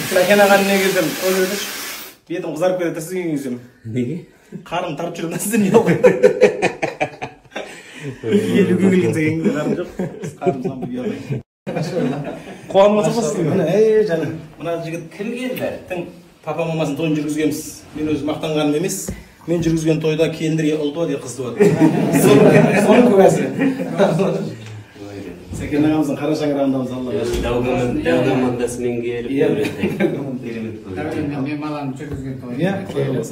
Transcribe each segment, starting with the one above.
Сәкен ағаны не келдім, той өтіш, бетім қызарып кетеді, сізген кезім. Неге? Қарым тарып жүрген сізден не оқы. Елуге келген сәкенге қарым жоқ, қарым самбы бей қуанып отырмыз. Жаным, мына жігіт кім келді? Тің папа мамасын тойын жүргізгенбіз. Мен өзім мақтанғаным емес. Мен жүргізген тойда келіндерге ұл туады, қыз туады. Соның куәсі. Сәкен ағамыздың қара шаңырағындамыз, Алла. Дәугамандасымен келіп, мен баланы жүргізген той.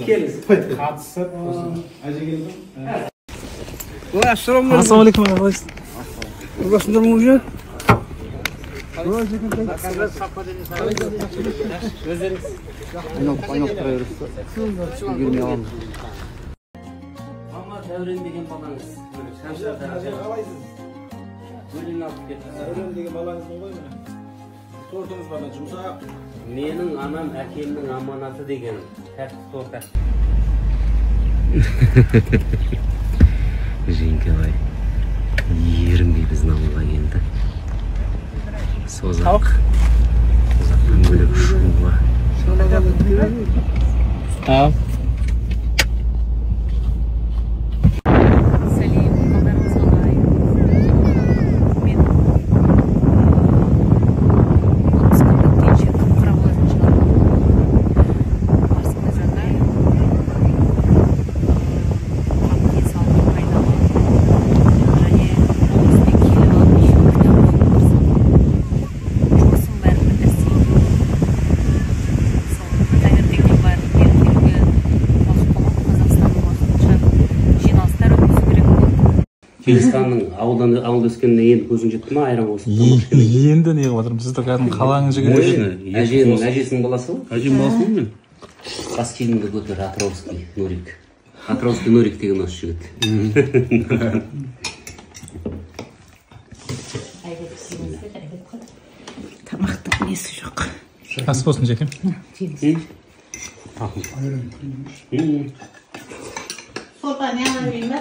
Келіңіз. Қатысып. Әже келді. Ассалаумалейкум. Осында мужик. Айналып тұра бересіз. Үлгермей аламыз. Мама Дәурен деген балаңыз. Бөлін алып кетті. Дәурен деген балаңыздың ғой міне. Тортыңыз бар, жұмсақ. Менің анам әкемнің аманаты деген тәртіп торта. Женькалай, ерінбей біздің ауылға келді. Созақ. Созақтан бөлек шуға. Ау. Келісханның ауылда өскеніне енді көзің жетті ма, айран болсын? Енді не қылып сізді кәдімгі қаланың жігіті. Әжесінің баласы ғой? Әжем баласы ғой мен. Бас киімді көтер, Атыраускай Нурик. Атыраускай Нурик деген осы жігіт. Тамақтың несі жоқ. Ас болсын жекем. Сорпа не алайын ба?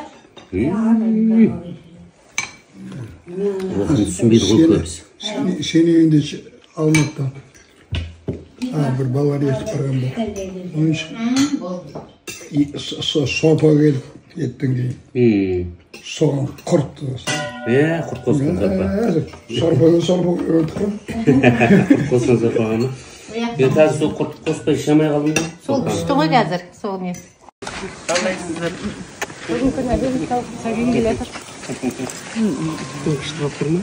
Оғын түсінбейді ғой көбісі. Сені үйінде Алматыдан бір балалар ертіп барған ба. Оның сорпа келіп еттен кейін. Соған құртты. Құрт қосқан сорпа. Сорпа өтіп қой. Құрт қосқан сорпаға ма? Мен қазір сол құрт қоспай шамай қалдым ба? Сол күшті ғой қазір, сол не. Бүгін күні әдемі сәген келетір. Күшті болып тұр ма?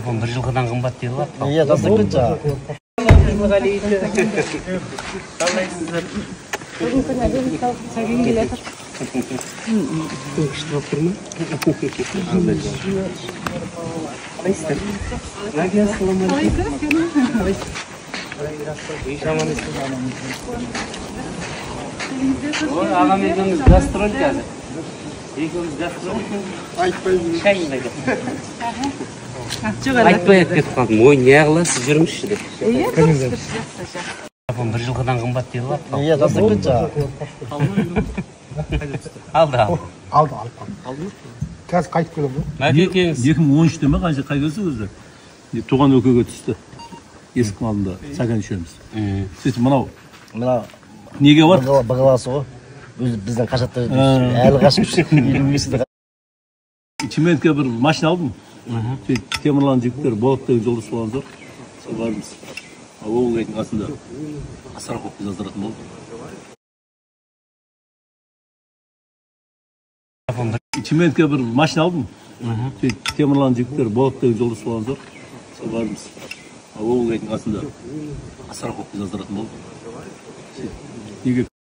Апам бір жылғыдан қымбат дейді ғой? Иә, тастық кетті. Бүгін күні әдемі сәген келетір. Күшті болып тұр ма? Қалайсыздар? Мәге, ассаламалейкум. Ой, ағам екеуміз гастроль қазір. Екеуміз гастроль. Айтпайды. Шайын бәке. Айтпай кетіп қалдым. Ой, не қыласыз жүрмішші деп. Апам бір жылғыдан қымбат дейді ғой? Иә, тастық кетті. Алды. Алды. Қазір қайтып келем ғой. Мәке екеуіңіз. 2013-те ме қанша қай келсе өзі? Туған өлкеге түсті. Есіктің алдында сәкен үшеуміз. Сөйтіп мынау неге бар? Бағаласы ғой. Біздің қажатты әлі қашып елімесінде. Чементке бір машина алдым. Темірлан жігіттер Болат деген жолдас болған зор. Сол барымыз. Ол әйтің қасында Асарақовты жаздыратын болды. Чементке бір машина алдым. Темірлан жігіттер Болат деген жолдас болған зор. Сол барымыз. Ол әйтің қасында Асарақовты жаздыратын болды. Неге